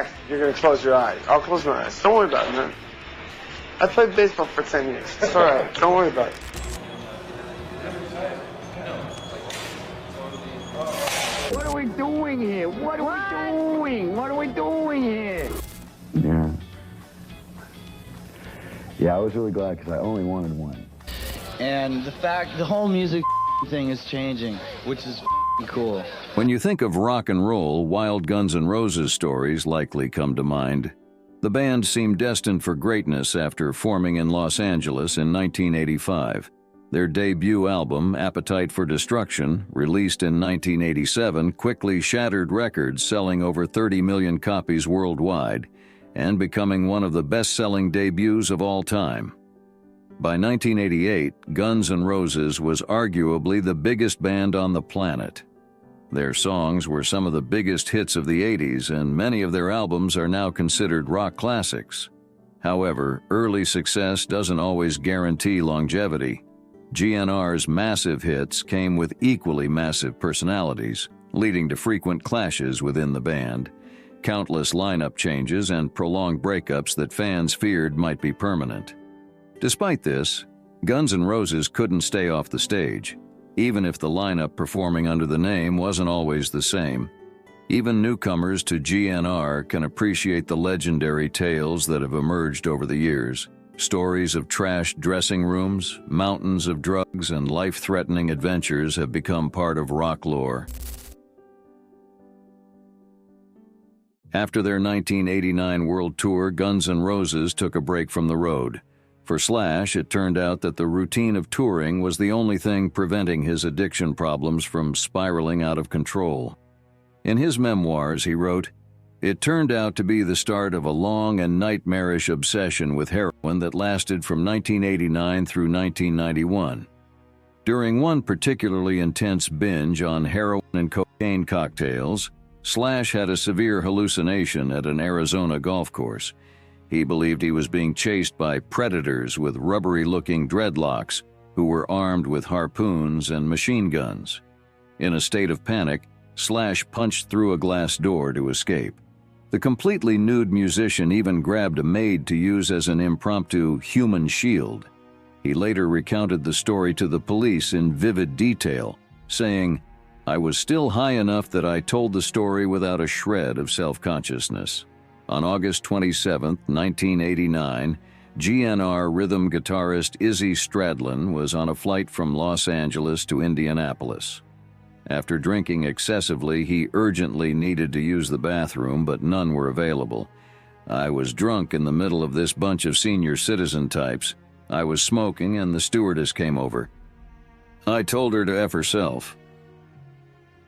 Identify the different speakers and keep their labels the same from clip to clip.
Speaker 1: fact you're going to close your eyes. I'll close my eyes. Don't worry about it, man. I played baseball for 10 years. It's all right. Don't worry about it.
Speaker 2: What are we doing here? What are we doing? What are we doing here?
Speaker 3: Yeah. Yeah, I was really glad because I only wanted one.
Speaker 4: And the whole music thing is changing, which is cool.
Speaker 5: When you think of rock and roll, Wild Guns N' Roses stories likely come to mind. The band seemed destined for greatness after forming in Los Angeles in 1985. Their debut album, Appetite for Destruction, released in 1987, quickly shattered records, selling over 30 million copies worldwide and becoming one of the best-selling debuts of all time. By 1988, Guns N' Roses was arguably the biggest band on the planet. Their songs were some of the biggest hits of the 80s, and many of their albums are now considered rock classics. However, early success doesn't always guarantee longevity. GNR's massive hits came with equally massive personalities, leading to frequent clashes within the band, countless lineup changes, and prolonged breakups that fans feared might be permanent. Despite this, Guns N' Roses couldn't stay off the stage, even if the lineup performing under the name wasn't always the same. Even newcomers to GNR can appreciate the legendary tales that have emerged over the years. Stories of trashed dressing rooms, mountains of drugs, and life-threatening adventures have become part of rock lore. After their 1989 world tour, Guns N' Roses took a break from the road. For Slash, it turned out that the routine of touring was the only thing preventing his addiction problems from spiraling out of control. In his memoirs, he wrote, "It turned out to be the start of a long and nightmarish obsession with heroin that lasted from 1989 through 1991. During one particularly intense binge on heroin and cocaine cocktails, Slash had a severe hallucination at an Arizona golf course. He believed he was being chased by predators with rubbery-looking dreadlocks who were armed with harpoons and machine guns. In a state of panic, Slash punched through a glass door to escape. The completely nude musician even grabbed a maid to use as an impromptu human shield. He later recounted the story to the police in vivid detail, saying, "I was still high enough that I told the story without a shred of self-consciousness." On August 27, 1989, GNR rhythm guitarist Izzy Stradlin was on a flight from Los Angeles to Indianapolis. After drinking excessively, he urgently needed to use the bathroom, but none were available. "I was drunk in the middle of this bunch of senior citizen types. I was smoking and the stewardess came over. I told her to F herself.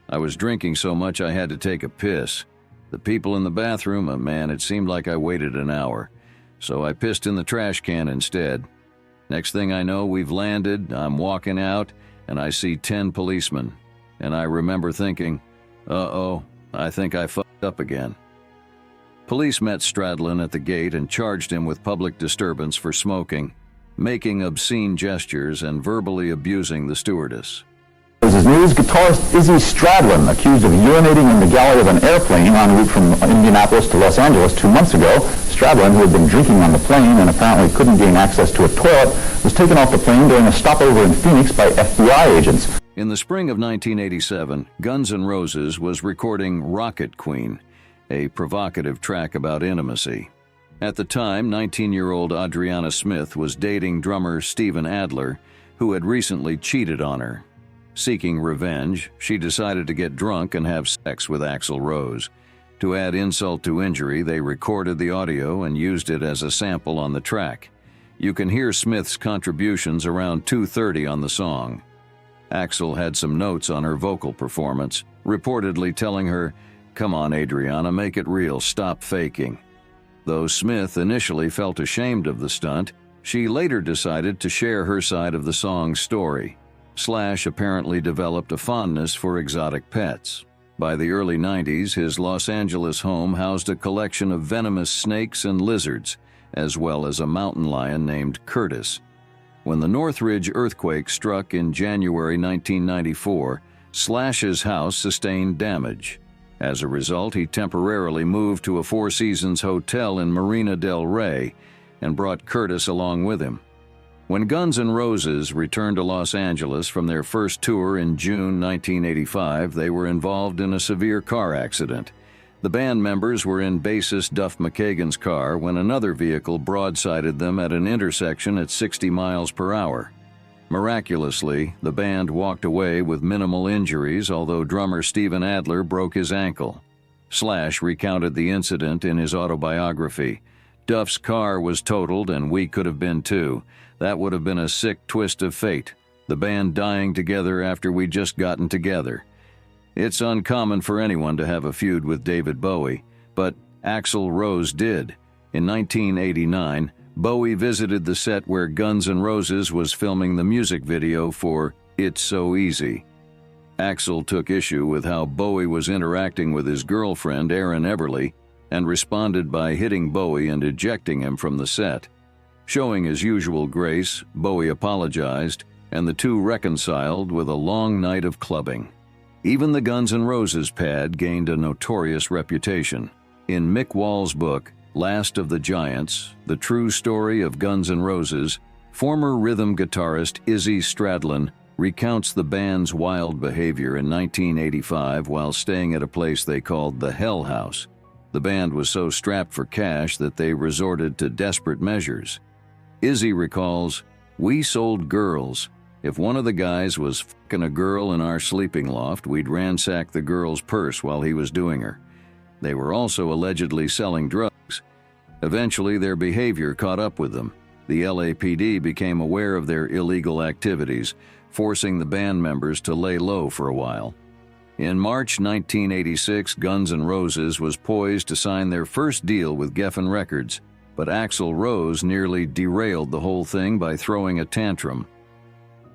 Speaker 5: I was drinking so much I had to take a piss. The people in the bathroom, man, it seemed like I waited an hour. So I pissed in the trash can instead. Next thing I know, we've landed, I'm walking out, and I see 10 policemen. And I remember thinking, uh-oh, I think I fucked up again." Police met Stradlin at the gate and charged him with public disturbance for smoking, making obscene gestures, and verbally abusing the stewardess.
Speaker 6: His news, guitarist Izzy Stradlin, accused of urinating in the galley of an airplane en route from Indianapolis to Los Angeles 2 months ago. Stradlin, who had been drinking on the plane and apparently couldn't gain access to a toilet, was taken off the plane during a stopover in Phoenix by FBI agents.
Speaker 5: In the spring of 1987, Guns N' Roses was recording Rocket Queen, a provocative track about intimacy. At the time, 19-year-old Adriana Smith was dating drummer Steven Adler, who had recently cheated on her. Seeking revenge, she decided to get drunk and have sex with Axel Rose. To add insult to injury, they recorded the audio and used it as a sample on the track. You can hear Smith's contributions around 2:30 on the song. Axel had some notes on her vocal performance, reportedly telling her, "Come on, Adriana, make it real, stop faking." Though Smith initially felt ashamed of the stunt, she later decided to share her side of the song's story. Slash apparently developed a fondness for exotic pets. By the early 90s, his Los Angeles home housed a collection of venomous snakes and lizards, as well as a mountain lion named Curtis. When the Northridge earthquake struck in January 1994, Slash's house sustained damage. As a result, he temporarily moved to a Four Seasons hotel in Marina del Rey and brought Curtis along with him. When Guns N' Roses returned to Los Angeles from their first tour in June 1985, they were involved in a severe car accident. The band members were in bassist Duff McKagan's car when another vehicle broadsided them at an intersection at 60 miles per hour. Miraculously, the band walked away with minimal injuries, although drummer Steven Adler broke his ankle. Slash recounted the incident in his autobiography. "Duff's car was totaled and we could have been too. That would have been a sick twist of fate, the band dying together after we'd just gotten together. It's uncommon for anyone to have a feud with David Bowie, but Axel Rose did. In 1989, Bowie visited the set where Guns N' Roses was filming the music video for It's So Easy. Axel took issue with how Bowie was interacting with his girlfriend, Erin Everly, and responded by hitting Bowie and ejecting him from the set. Showing his usual grace, Bowie apologized, and the two reconciled with a long night of clubbing. Even the Guns N' Roses pad gained a notorious reputation. In Mick Wall's book, Last of the Giants, The True Story of Guns N' Roses, former rhythm guitarist Izzy Stradlin recounts the band's wild behavior in 1985 while staying at a place they called the Hell House. The band was so strapped for cash that they resorted to desperate measures. Izzy recalls, "We sold girls. If one of the guys was fucking a girl in our sleeping loft, we'd ransack the girl's purse while he was doing her. They were also allegedly selling drugs. Eventually, their behavior caught up with them. The LAPD became aware of their illegal activities, forcing the band members to lay low for a while. In March 1986, Guns N' Roses was poised to sign their first deal with Geffen Records, but Axel Rose nearly derailed the whole thing by throwing a tantrum.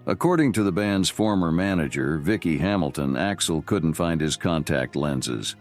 Speaker 5: According to the band's former manager, Vicky Hamilton, Axel couldn't find his contact lenses.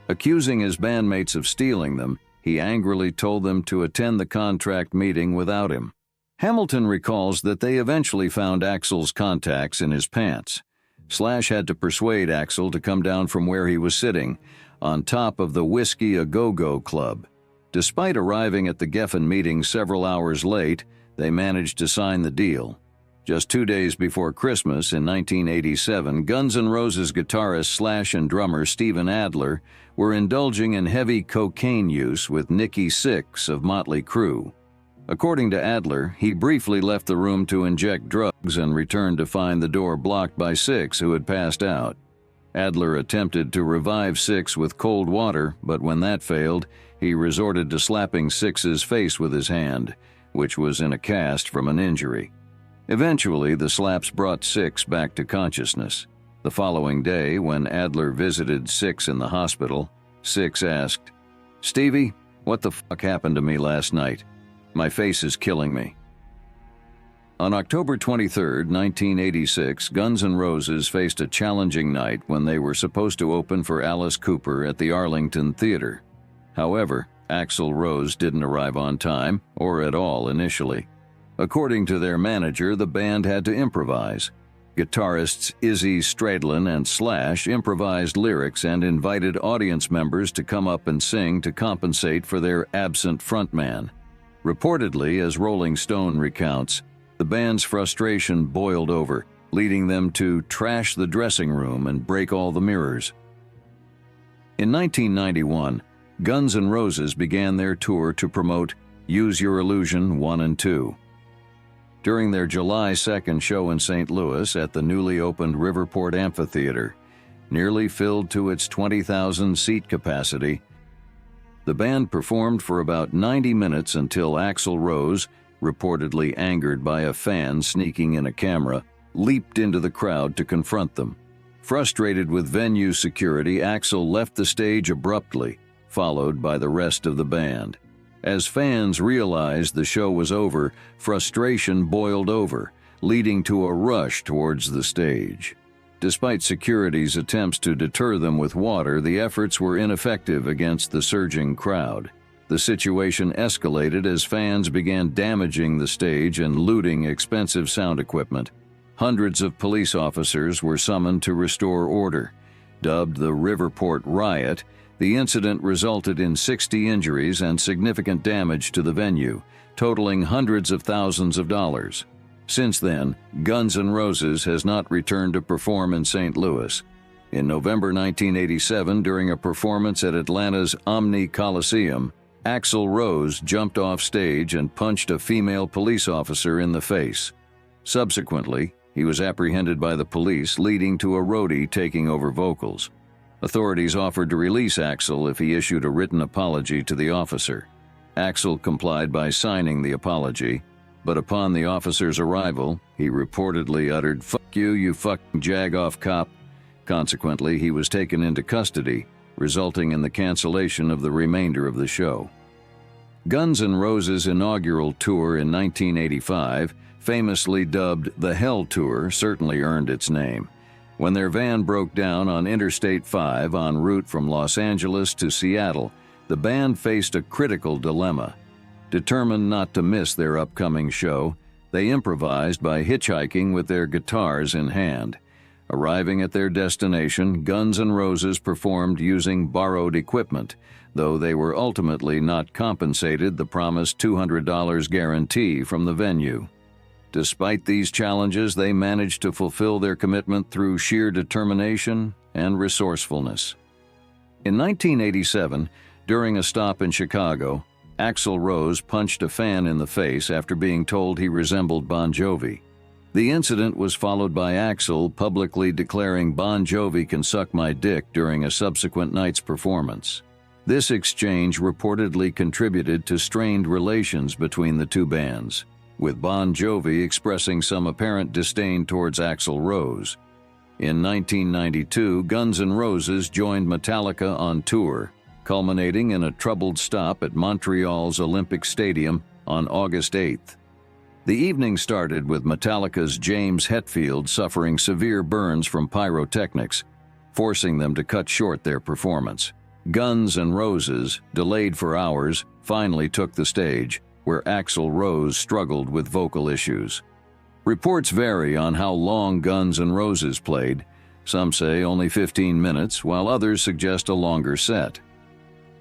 Speaker 5: Accusing his bandmates of stealing them, he angrily told them to attend the contract meeting without him. Hamilton recalls that they eventually found Axel's contacts in his pants. Slash had to persuade Axel to come down from where he was sitting, on top of the Whiskey A Go-Go Club. Despite arriving at the Geffen meeting several hours late, they managed to sign the deal. Just 2 days before Christmas in 1987, Guns N' Roses guitarist Slash and drummer Steven Adler were indulging in heavy cocaine use with Nikki Sixx of Motley Crue. According to Adler, he briefly left the room to inject drugs and returned to find the door blocked by Sixx, who had passed out. Adler attempted to revive Sixx with cold water, but when that failed, he resorted to slapping Sixx's face with his hand, which was in a cast from an injury. Eventually, the slaps brought Sixx back to consciousness. The following day, when Adler visited Sixx in the hospital, Sixx asked, "Stevie, what the fuck happened to me last night? My face is killing me." On October 23, 1986, Guns N' Roses faced a challenging night when they were supposed to open for Alice Cooper at the Arlington Theater. However, Axel Rose didn't arrive on time, or at all initially. According to their manager, the band had to improvise. Guitarists Izzy Stradlin and Slash improvised lyrics and invited audience members to come up and sing to compensate for their absent frontman. Reportedly, as Rolling Stone recounts, the band's frustration boiled over, leading them to trash the dressing room and break all the mirrors. In 1991, Guns N' Roses began their tour to promote Use Your Illusion 1 and 2. During their July 2nd show in St. Louis at the newly opened Riverport Amphitheater, nearly filled to its 20,000-seat capacity, the band performed for about 90 minutes until Axel Rose, reportedly angered by a fan sneaking in a camera, leaped into the crowd to confront them. Frustrated with venue security, Axel left the stage abruptly, followed by the rest of the band. As fans realized the show was over, frustration boiled over, leading to a rush towards the stage. Despite security's attempts to deter them with water, the efforts were ineffective against the surging crowd. The situation escalated as fans began damaging the stage and looting expensive sound equipment. Hundreds of police officers were summoned to restore order. Dubbed the Riverport Riot, the incident resulted in 60 injuries and significant damage to the venue, totaling hundreds of thousands of dollars. Since then, Guns N' Roses has not returned to perform in St. Louis. In November 1987, during a performance at Atlanta's Omni Coliseum, Axel Rose jumped off stage and punched a female police officer in the face. Subsequently, he was apprehended by the police, leading to a roadie taking over vocals. Authorities offered to release Axel if he issued a written apology to the officer. Axel complied by signing the apology, but upon the officer's arrival, he reportedly uttered, "Fuck you, you fucking jag-off cop." Consequently, he was taken into custody, resulting in the cancellation of the remainder of the show. Guns N' Roses' inaugural tour in 1985, famously dubbed the Hell Tour, certainly earned its name. When their van broke down on Interstate 5 en route from Los Angeles to Seattle, the band faced a critical dilemma. Determined not to miss their upcoming show, they improvised by hitchhiking with their guitars in hand. Arriving at their destination, Guns N' Roses performed using borrowed equipment, though they were ultimately not compensated the promised $200 guarantee from the venue. Despite these challenges, they managed to fulfill their commitment through sheer determination and resourcefulness. In 1987, during a stop in Chicago, Axel Rose punched a fan in the face after being told he resembled Bon Jovi. The incident was followed by Axel publicly declaring Bon Jovi can suck my dick during a subsequent night's performance. This exchange reportedly contributed to strained relations between the two bands, with Bon Jovi expressing some apparent disdain towards Axel Rose. In 1992, Guns N' Roses joined Metallica on tour, culminating in a troubled stop at Montreal's Olympic Stadium on August 8th. The evening started with Metallica's James Hetfield suffering severe burns from pyrotechnics, forcing them to cut short their performance. Guns N' Roses, delayed for hours, finally took the stage, where Axel Rose struggled with vocal issues. Reports vary on how long Guns N' Roses played. Some say only 15 minutes, while others suggest a longer set.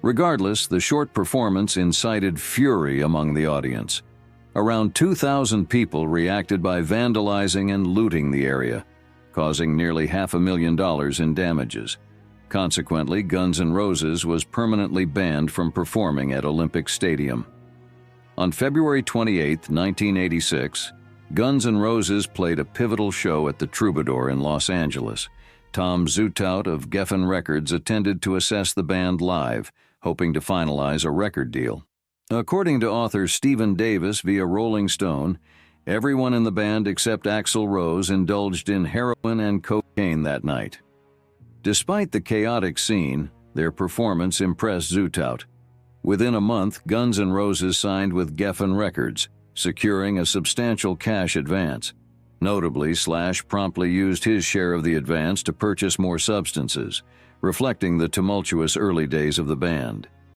Speaker 5: Regardless, the short performance incited fury among the audience. Around 2,000 people reacted by vandalizing and looting the area, causing nearly $500,000 in damages. Consequently, Guns N' Roses was permanently banned from performing at Olympic Stadium. On February 28, 1986, Guns N' Roses played a pivotal show at the Troubadour in Los Angeles. Tom Zutaut of Geffen Records attended to assess the band live, hoping to finalize a record deal. According to author Stephen Davis via Rolling Stone, everyone in the band except Axel Rose indulged in heroin and cocaine that night. Despite the chaotic scene, their performance impressed Zutaut. Within a month, Guns N' Roses signed with Geffen Records, securing a substantial cash advance. Notably, Slash promptly used his share of the advance to purchase more substances, reflecting the tumultuous early days of the band.